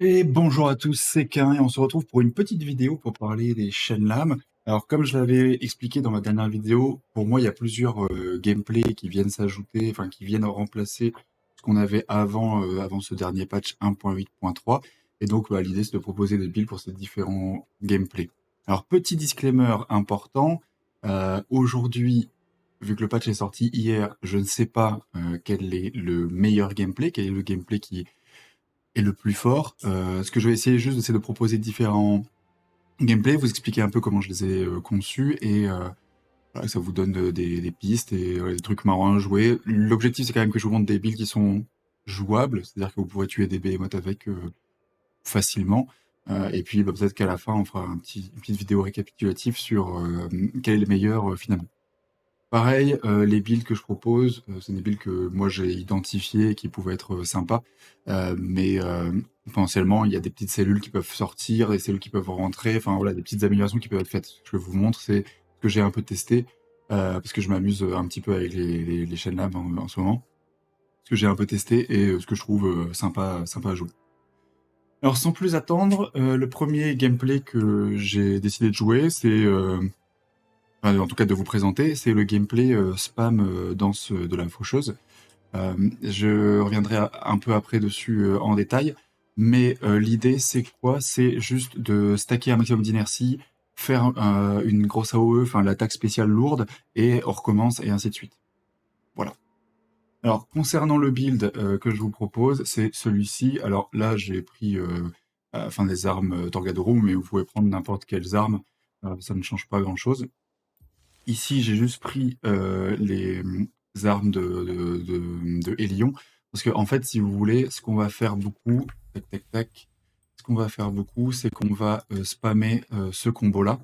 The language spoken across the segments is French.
Et bonjour à tous, c'est Kain et on se retrouve pour une petite vidéo pour parler des chaînes lames. Alors comme je l'avais expliqué dans ma dernière vidéo, pour moi il y a plusieurs gameplays qui viennent s'ajouter, enfin qui viennent remplacer ce qu'on avait avant ce dernier patch 1.8.3. Et donc l'idée c'est de proposer des builds pour ces différents gameplays. Alors petit disclaimer important, aujourd'hui, vu que le patch est sorti hier, je ne sais pas quel est le meilleur gameplay, quel est le gameplay qui est le plus fort. Ce que je vais essayer juste, c'est de proposer différents gameplays, vous expliquer un peu comment je les ai conçus et voilà, ça vous donne des pistes et des trucs marrants à jouer. L'objectif, c'est quand même que je vous montre des builds qui sont jouables, c'est-à-dire que vous pourrez tuer des behemoths avec facilement. Et puis peut-être qu'à la fin, on fera une petite vidéo récapitulative sur quel est le meilleur finalement. Pareil, les builds que je propose, c'est des builds que moi j'ai identifiés et qui pouvaient être sympas. Mais potentiellement, il y a des petites cellules qui peuvent sortir, des cellules qui peuvent rentrer, enfin voilà, des petites améliorations qui peuvent être faites. Ce que je vous montre, c'est ce que j'ai un peu testé, parce que je m'amuse un petit peu avec les chaînes là en ce moment. Ce que j'ai un peu testé et ce que je trouve sympa à jouer. Alors sans plus attendre, le premier gameplay que j'ai décidé de jouer, enfin, en tout cas de vous présenter, c'est le gameplay spam danse de la faucheuse. Je reviendrai un peu après dessus en détail, mais l'idée c'est quoi? C'est juste de stacker un maximum d'inertie, faire une grosse AOE, enfin l'attaque spéciale lourde, et on recommence et ainsi de suite. Voilà. Alors concernant le build que je vous propose, c'est celui-ci. Alors là j'ai pris enfin des armes Torgadoro, mais vous pouvez prendre n'importe quelles armes, ça ne change pas grand-chose. Ici, j'ai juste pris les armes de Hélion. Parce que, en fait, si vous voulez, ce qu'on va faire beaucoup, tac, tac, tac, ce qu'on va faire beaucoup, c'est qu'on va spammer ce combo-là,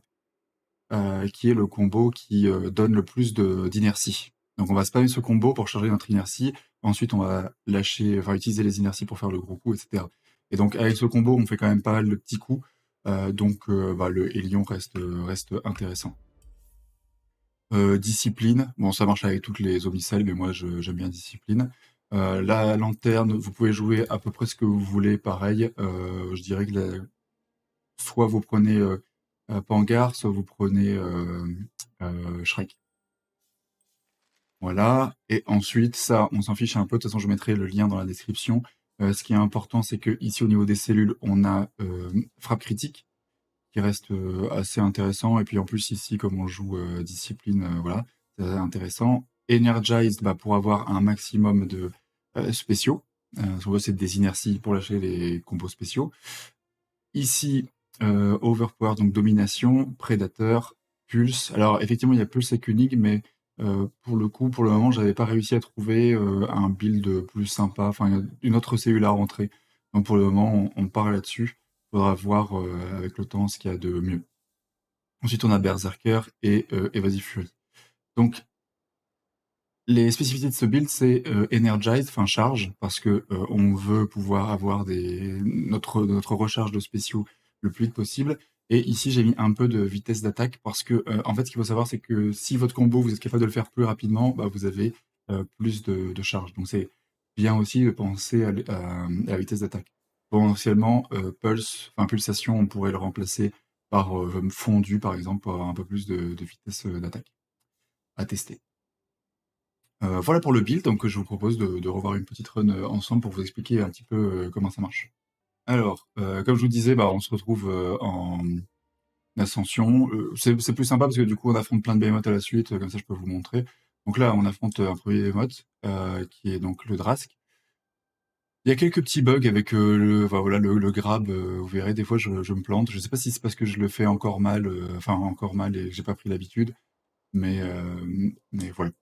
qui est le combo qui donne le plus d'inertie. Donc, on va spammer ce combo pour charger notre inertie. Ensuite, on va lâcher, enfin, utiliser les inerties pour faire le gros coup, etc. Et donc, avec ce combo, on fait quand même pas mal de petits coups. Donc, le Hélion reste intéressant. Discipline, bon ça marche avec toutes les omnicelles, mais moi j'aime bien discipline. La lanterne, vous pouvez jouer à peu près ce que vous voulez, pareil. Je dirais que soit vous prenez Pangar, soit vous prenez Shrek. Voilà. Et ensuite, ça, on s'en fiche un peu. De toute façon, je mettrai le lien dans la description. Ce qui est important, c'est que ici au niveau des cellules, on a frappe critique qui reste assez intéressant. Et puis en plus, ici, comme on joue discipline, voilà, c'est intéressant. Energized, bah, pour avoir un maximum de spéciaux. Souvent, c'est des inerties pour lâcher les combos spéciaux. Ici, Overpower, donc domination, prédateur, pulse. Alors, effectivement, il y a pulse et Kunig, mais pour le coup, pour le moment, j'avais pas réussi à trouver un build plus sympa, enfin, une autre cellule à rentrer. Donc, pour le moment, on part là-dessus. Faudra voir avec le temps ce qu'il y a de mieux. Ensuite, on a Berserker et Evasive Fury. Donc, les spécificités de ce build, c'est Energize, enfin charge, parce que on veut pouvoir avoir notre recharge de spéciaux le plus vite possible. Et ici, j'ai mis un peu de vitesse d'attaque parce que, en fait, ce qu'il faut savoir, c'est que si votre combo, vous êtes capable de le faire plus rapidement, bah, vous avez plus de charge. Donc, c'est bien aussi de penser à la vitesse d'attaque. Potentiellement, pulse, enfin pulsation, on pourrait le remplacer par fondu, par exemple, pour avoir un peu plus de vitesse d'attaque à tester. Voilà pour le build, donc je vous propose de revoir une petite run ensemble pour vous expliquer un petit peu comment ça marche. Alors, comme je vous disais, bah, on se retrouve en ascension. C'est plus sympa parce que du coup, on affronte plein de behemoths à la suite, comme ça je peux vous montrer. Donc là, on affronte un premier behemoth qui est donc le Drask. Il y a quelques petits bugs avec enfin, voilà, le grab, vous verrez, des fois je me plante. Je sais pas si c'est parce que je le fais encore mal, enfin encore mal et que j'ai pas pris l'habitude, mais voilà.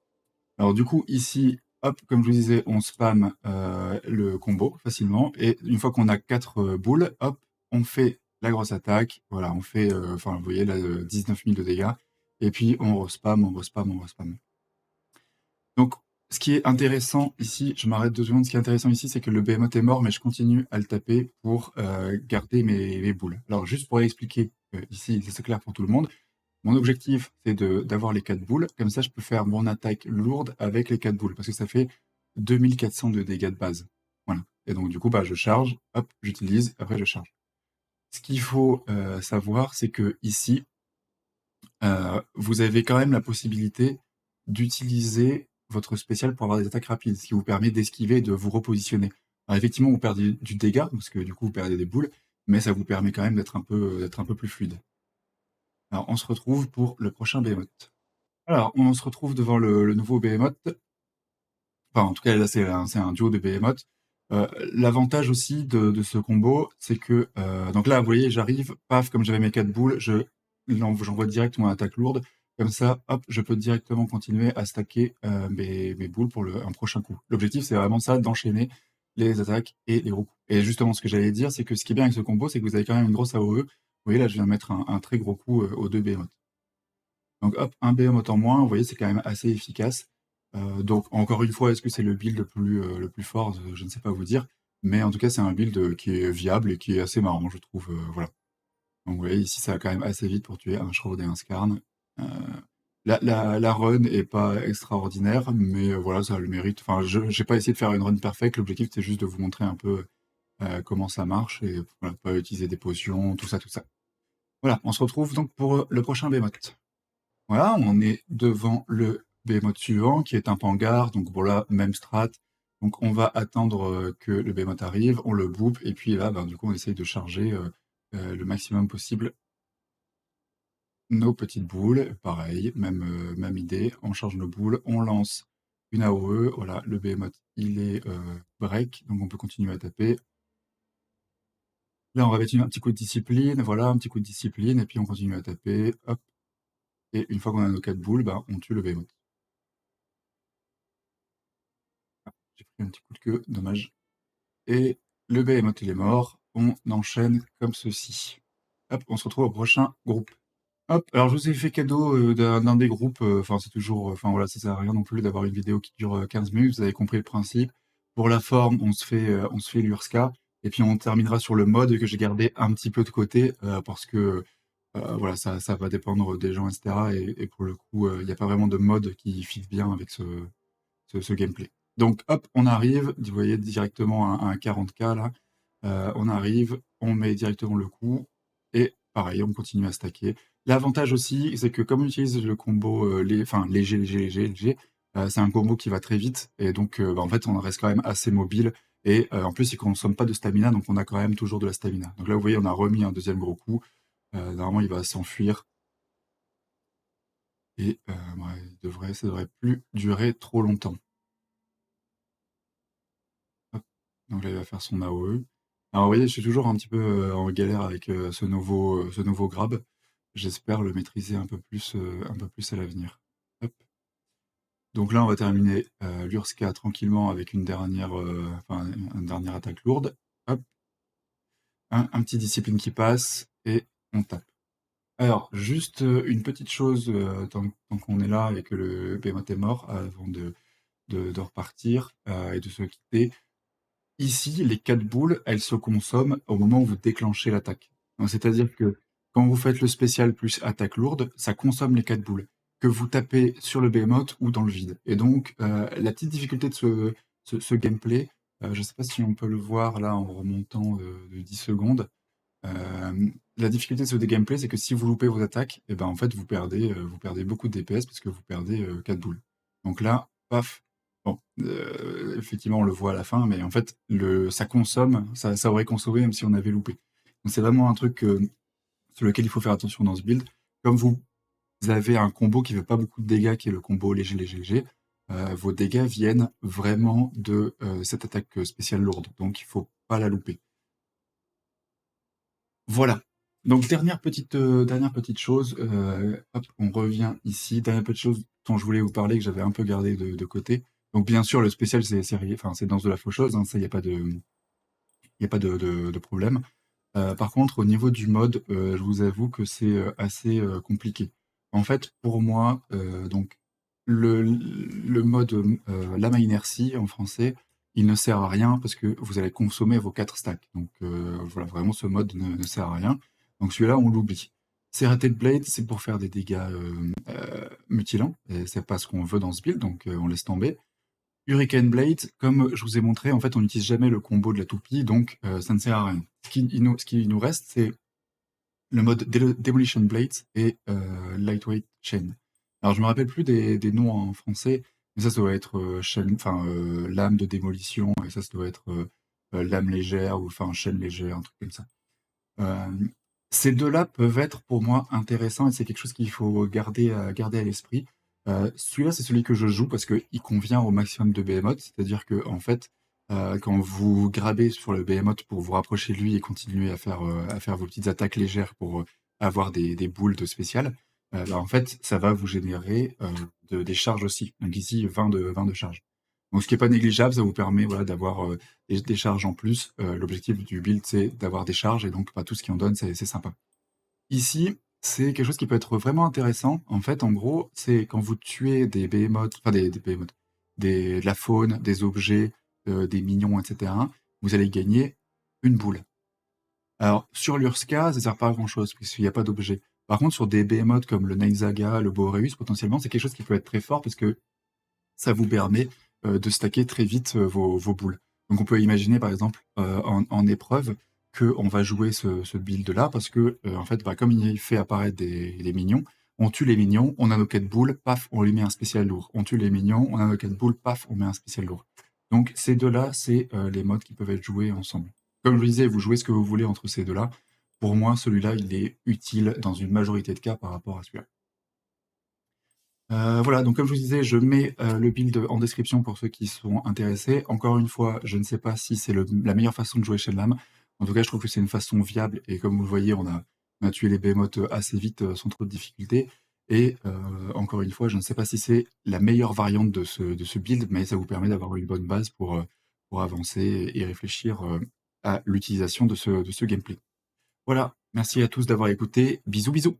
Alors du coup, ici, hop, comme je vous disais, on spam le combo facilement. Et une fois qu'on a 4 boules, hop, on fait la grosse attaque. Voilà, on fait, enfin, vous voyez, là, 19 000 de dégâts. Et puis on respam, on respam, on respam. Donc, ce qui est intéressant ici, je m'arrête 2 secondes, ce qui est intéressant ici, c'est que le behemoth est mort, mais je continue à le taper pour garder mes boules. Alors, juste pour expliquer, ici, c'est clair pour tout le monde, mon objectif, c'est d'avoir les 4 boules. Comme ça, je peux faire mon attaque lourde avec les 4 boules. Parce que ça fait 2400 de dégâts de base. Voilà. Et donc du coup, bah, je charge, hop, j'utilise, après je charge. Ce qu'il faut savoir, c'est que ici, vous avez quand même la possibilité d'utiliser votre spécial pour avoir des attaques rapides, ce qui vous permet d'esquiver et de vous repositionner. Alors effectivement, vous perdez du dégât, parce que du coup, vous perdez des boules, mais ça vous permet quand même d'être un peu plus fluide. Alors, on se retrouve pour le prochain Behemoth. Alors, on se retrouve devant le nouveau Behemoth. Enfin, en tout cas, là, c'est un duo de Behemoth. L'avantage aussi de ce combo, c'est que donc là, vous voyez, j'arrive, paf, comme j'avais mes 4 boules, j'envoie direct mon attaque lourde. Comme ça, hop, je peux directement continuer à stacker mes boules pour un prochain coup. L'objectif, c'est vraiment ça, d'enchaîner les attaques et les gros coups. Et justement, ce que j'allais dire, c'est que ce qui est bien avec ce combo, c'est que vous avez quand même une grosse AOE. Vous voyez, là, je viens de mettre un très gros coup aux deux Behemoth. Donc hop, un Behemoth en moins, vous voyez, c'est quand même assez efficace. Donc encore une fois, est-ce que c'est le build le plus fort? Je ne sais pas vous dire. Mais en tout cas, c'est un build qui est viable et qui est assez marrant, je trouve. Voilà. Donc vous voyez, ici, ça va quand même assez vite pour tuer un Shroud et un Skarn. La run est pas extraordinaire, mais voilà, ça a le mérite. Enfin, je n'ai pas essayé de faire une run perfect. L'objectif, c'est juste de vous montrer un peu comment ça marche et voilà, pas utiliser des potions, tout ça, tout ça. Voilà, on se retrouve donc pour le prochain Behemoth. Voilà, on est devant le Behemoth suivant, qui est un Pangar, donc voilà, même strat. Donc on va attendre que le Behemoth arrive, on le boop, et puis là, ben, du coup, on essaye de charger le maximum possible nos petites boules. Pareil, même idée, on charge nos boules, on lance une AOE, voilà, le Behemoth, il est break, donc on peut continuer à taper. Là, on va mettre un petit coup de discipline, voilà, un petit coup de discipline, et puis on continue à taper, hop, et une fois qu'on a nos 4 boules, ben, on tue le Behemoth. J'ai pris un petit coup de queue, dommage. Et le Behemoth, il est mort. On enchaîne comme ceci. Hop, on se retrouve au prochain groupe. Hop, alors je vous ai fait cadeau d'un des groupes. Enfin, c'est toujours. Enfin, voilà, ça sert à rien non plus d'avoir une vidéo qui dure 15 minutes. Vous avez compris le principe. Pour la forme, on se fait l'Urska. Et puis on terminera sur le mode que j'ai gardé un petit peu de côté parce que voilà, ça va dépendre des gens, etc. Et pour le coup, il n'y a pas vraiment de mode qui fit bien avec ce gameplay. Donc hop, on arrive, vous voyez directement un 40K là, on arrive, on met directement le coup, et pareil, on continue à stacker. L'avantage aussi, c'est que comme on utilise le combo enfin, léger, léger, léger, léger, c'est un combo qui va très vite, et donc bah, en fait on reste quand même assez mobile, et en plus il consomme pas de stamina, donc on a quand même toujours de la stamina. Donc là vous voyez, on a remis un deuxième gros coup, normalement il va s'enfuir, et ouais, ça devrait plus durer trop longtemps. Hop. Donc là, il va faire son AOE. Alors, vous voyez, je suis toujours un petit peu en galère avec ce nouveau grab. J'espère le maîtriser un peu plus à l'avenir. Hop. Donc là, on va terminer l'Urska tranquillement avec enfin, une dernière attaque lourde. Hop. Un petit discipline qui passe et on tape. Alors, juste une petite chose, tant qu'on est là et que le Behemoth est mort, avant de repartir et de se quitter. Ici, les 4 boules, elles se consomment au moment où vous déclenchez l'attaque. Donc, c'est-à-dire que quand vous faites le spécial plus attaque lourde, ça consomme les 4 boules, que vous tapez sur le Behemoth ou dans le vide. Et donc, la petite difficulté de ce gameplay, je ne sais pas si on peut le voir là en remontant de 10 secondes, la difficulté de ce gameplay, c'est que si vous loupez vos attaques, et ben en fait vous perdez beaucoup de DPS parce que vous perdez 4 boules. Donc là, paf, bon, effectivement on le voit à la fin, mais en fait ça consomme, ça aurait consommé même si on avait loupé. Donc c'est vraiment un truc sur lequel il faut faire attention dans ce build. Comme vous avez un combo qui fait pas beaucoup de dégâts, qui est le combo léger, léger, léger, vos dégâts viennent vraiment de cette attaque spéciale lourde, donc il faut pas la louper. Voilà. Donc dernière petite chose, hop, on revient ici. Dernière petite chose dont je voulais vous parler, que j'avais un peu gardé de côté. Donc bien sûr, le spécial, c'est Danse de la Faucheuse, hein, ça, il n'y a pas de problème. Par contre, au niveau du mode, je vous avoue que c'est assez compliqué. En fait, pour moi, donc le mode lama inertie en français, il ne sert à rien parce que vous allez consommer vos 4 stacks. Donc voilà, vraiment ce mode ne sert à rien. Donc celui-là, on l'oublie. Serrated Blade, c'est pour faire des dégâts mutilants, et c'est pas ce qu'on veut dans ce build, donc on laisse tomber. Hurricane Blade, comme je vous ai montré, en fait, on n'utilise jamais le combo de la toupie, donc ça ne sert à rien. Ce qui nous reste, c'est le mode Demolition Blades et Lightweight Chain. Alors, je me rappelle plus des noms en français, mais ça doit être lame de démolition, et ça doit être lame légère, ou enfin chaîne légère, un truc comme ça. Euh, Ces deux-là peuvent être pour moi intéressants et c'est quelque chose qu'il faut garder à l'esprit. Celui-là, c'est celui que je joue parce qu'il convient au maximum de Behemoth, c'est-à-dire que en fait, quand vous grabez sur le Behemoth pour vous rapprocher de lui et continuer à faire vos petites attaques légères pour avoir des boules de spécial, en fait, ça va vous générer des charges aussi. Donc ici, 20 de charges. Donc ce qui est pas négligeable, ça vous permet voilà, d'avoir des charges en plus. L'objectif du build, c'est d'avoir des charges, et donc tout ce qui en donne, c'est sympa. Ici, c'est quelque chose qui peut être vraiment intéressant. En fait, en gros, c'est quand vous tuez des behemoths, enfin des behemoths, de la faune, des objets, des minions, etc., vous allez gagner une boule. Alors, sur l'Urska, ça sert pas à grand-chose, puisqu'il n'y a pas d'objet. Par contre, sur des behemoths comme le Nexaga, le Boreus, potentiellement, c'est quelque chose qui peut être très fort, parce que ça vous permet de stacker très vite vos boules. Donc on peut imaginer par exemple en épreuve qu'on va jouer ce build-là parce que en fait, comme il fait apparaître des minions, on tue les minions, on a nos 4 boules, paf, on lui met un spécial lourd. On tue les minions, on a nos 4 boules, paf, on met un spécial lourd. Donc ces deux-là, c'est les modes qui peuvent être joués ensemble. Comme je vous disais, vous jouez ce que vous voulez entre ces deux-là. Pour moi, celui-là, il est utile dans une majorité de cas par rapport à celui-là. Voilà, donc comme je vous disais, je mets le build en description pour ceux qui sont intéressés. Encore une fois, je ne sais pas si c'est la meilleure façon de jouer Shenlam. En tout cas, je trouve que c'est une façon viable et comme vous le voyez, on a tué les behemoths assez vite sans trop de difficultés. Et encore une fois, je ne sais pas si c'est la meilleure variante de ce build, mais ça vous permet d'avoir une bonne base pour avancer et réfléchir à l'utilisation de ce gameplay. Voilà, merci à tous d'avoir écouté. Bisous, bisous.